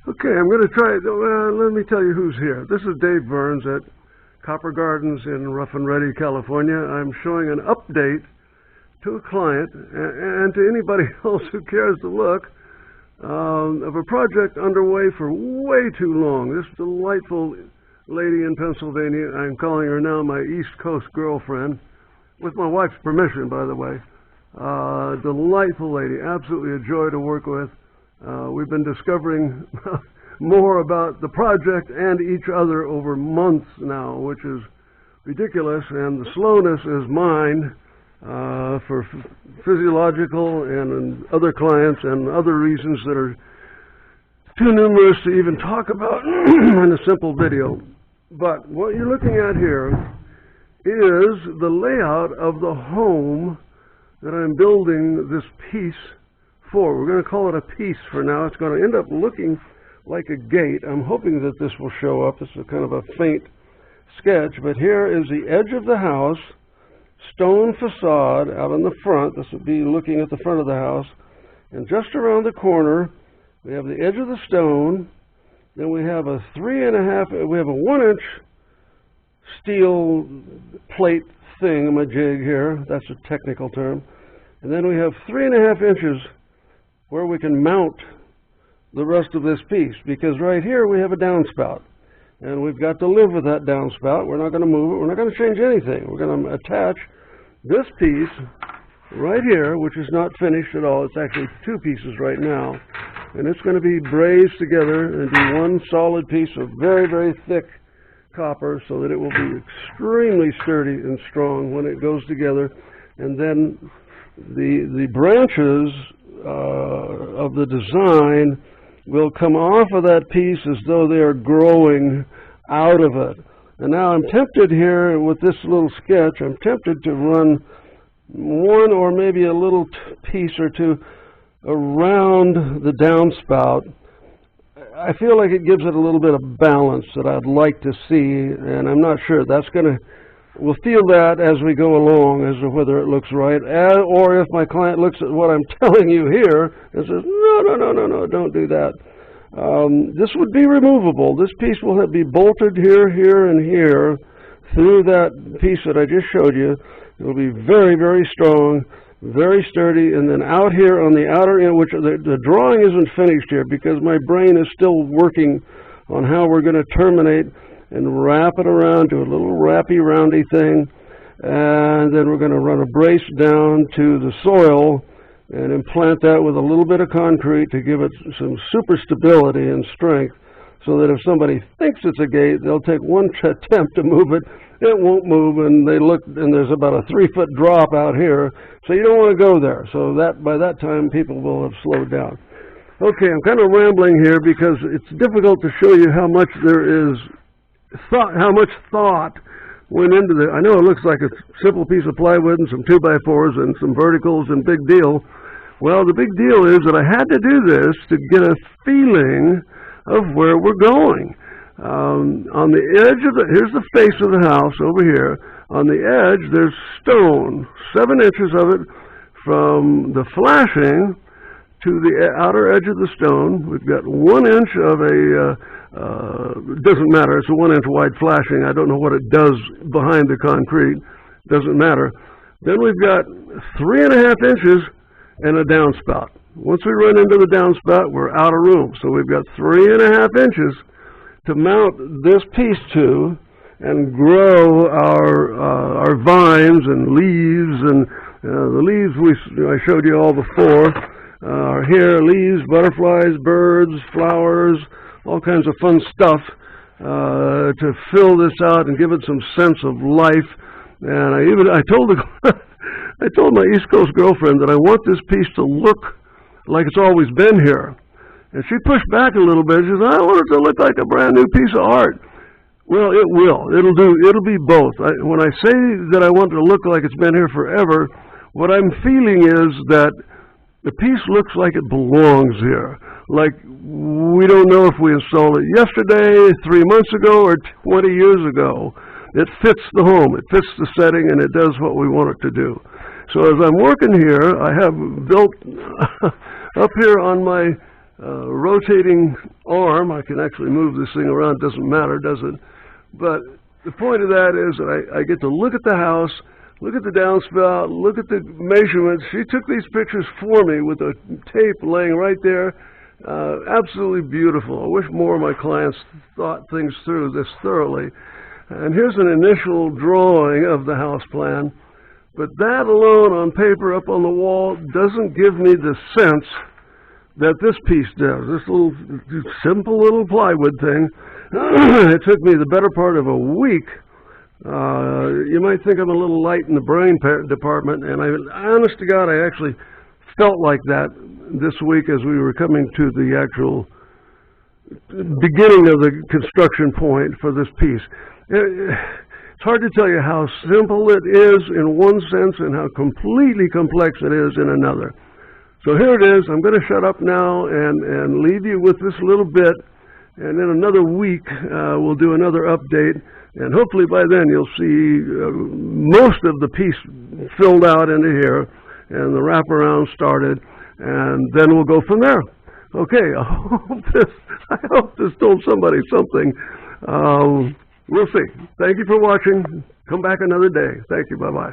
Okay, I'm going to try, let me tell you who's here. This is Dave Burns at Copper Gardens in Rough and Ready, California. I'm showing an update to a client and to anybody else who cares to look of a project underway for way too long. This delightful lady in Pennsylvania, I'm calling her now my East Coast girlfriend, with my wife's permission, by the way. Delightful lady, absolutely a joy to work with. We've been discovering more about the project and each other over months now, which is ridiculous, and the slowness is mine for physiological and other clients and other reasons that are too numerous to even talk about in a simple video. But what you're looking at here is the layout of the home that I'm building this piece for. We're going to call it a piece for now. It's going to end up looking like a gate. I'm hoping that this will show up. This is kind of a faint sketch, but here is the edge of the house, stone facade out in the front. This would be looking at the front of the house. And just around the corner, we have the edge of the stone. Then we have a 1-inch steel plate thingamajig here. That's a technical term. And then we have 3.5 inches where we can mount the rest of this piece, because right here we have a downspout, and we've got to live with that downspout. We're not going to move it. We're not going to change anything. We're going to attach this piece right here, which is not finished at all. It's actually two pieces right now, and it's going to be brazed together and be one solid piece of very, very thick copper, so that it will be extremely sturdy and strong when it goes together. And then the branches of the design will come off of that piece as though they are growing out of it. And now I'm tempted here with this little sketch, I'm tempted to run one or maybe a little piece or two around the downspout. I feel like it gives it a little bit of balance that I'd like to see, and I'm not sure. We'll feel that as we go along as to whether it looks right, or if my client looks at what I'm telling you here and says, no, don't do that. This would be removable. This piece will be bolted here, here, and here through that piece that I just showed you. It will be very, very strong, very sturdy, and then out here on the outer end, which the drawing isn't finished here because my brain is still working on how we're going to terminate and wrap it around to a little wrappy, roundy thing, and then we're going to run a brace down to the soil and implant that with a little bit of concrete to give it some super stability and strength, so that if somebody thinks it's a gate, they'll take one attempt to move it, it won't move, and they look, and there's about a 3-foot drop out here, so you don't want to go there. So that by that time, people will have slowed down. Okay, I'm kind of rambling here because it's difficult to show you how much there is how much thought went into it. I know it looks like a simple piece of plywood and some 2x4s and some verticals and big deal. Well, the big deal is that I had to do this to get a feeling of where we're going. On the edge of here's the face of the house over here. On the edge, there's stone, 7 inches of it from the flashing to the outer edge of the stone. We've got 1 inch of it doesn't matter, it's a 1-inch wide flashing. I don't know what it does behind the concrete, doesn't matter. Then we've got 3.5 inches and a downspout. Once we run into the downspout, we're out of room. So we've got 3.5 inches to mount this piece to and grow our vines and leaves, and the leaves I showed you all before are here, leaves, butterflies, birds, flowers, all kinds of fun stuff to fill this out and give it some sense of life. And I told my East Coast girlfriend that I want this piece to look like it's always been here. And she pushed back a little bit. She said, I want it to look like a brand new piece of art. Well, it will. It'll be both. When I say that I want it to look like it's been here forever, what I'm feeling is that the piece looks like it belongs here. Like we don't know if we installed it yesterday, 3 months ago, or 20 years ago. It fits the home, it fits the setting, and it does what we want it to do. So as I'm working here, I have built up here on my rotating arm. I can actually move this thing around, doesn't matter, does it? But the point of that is that I get to look at the house, look at the downspout, look at the measurements. She took these pictures for me with the tape laying right there. Absolutely beautiful. I wish more of my clients thought things through this thoroughly. And here's an initial drawing of the house plan. But that alone on paper up on the wall doesn't give me the sense that this piece does. This little simple little plywood thing. It took me the better part of a week. You might think I'm a little light in the brain department, and honest to God, I actually felt like that this week as we were coming to the actual beginning of the construction point for this piece. It's hard to tell you how simple it is in one sense and how completely complex it is in another. So here it is. I'm going to shut up now and leave you with this little bit, and in another week we'll do another update, and hopefully by then you'll see most of the piece filled out into here and the wraparound started, and then we'll go from there. Okay, I hope this told somebody something. We'll see. Thank you for watching. Come back another day. Thank you. Bye-bye.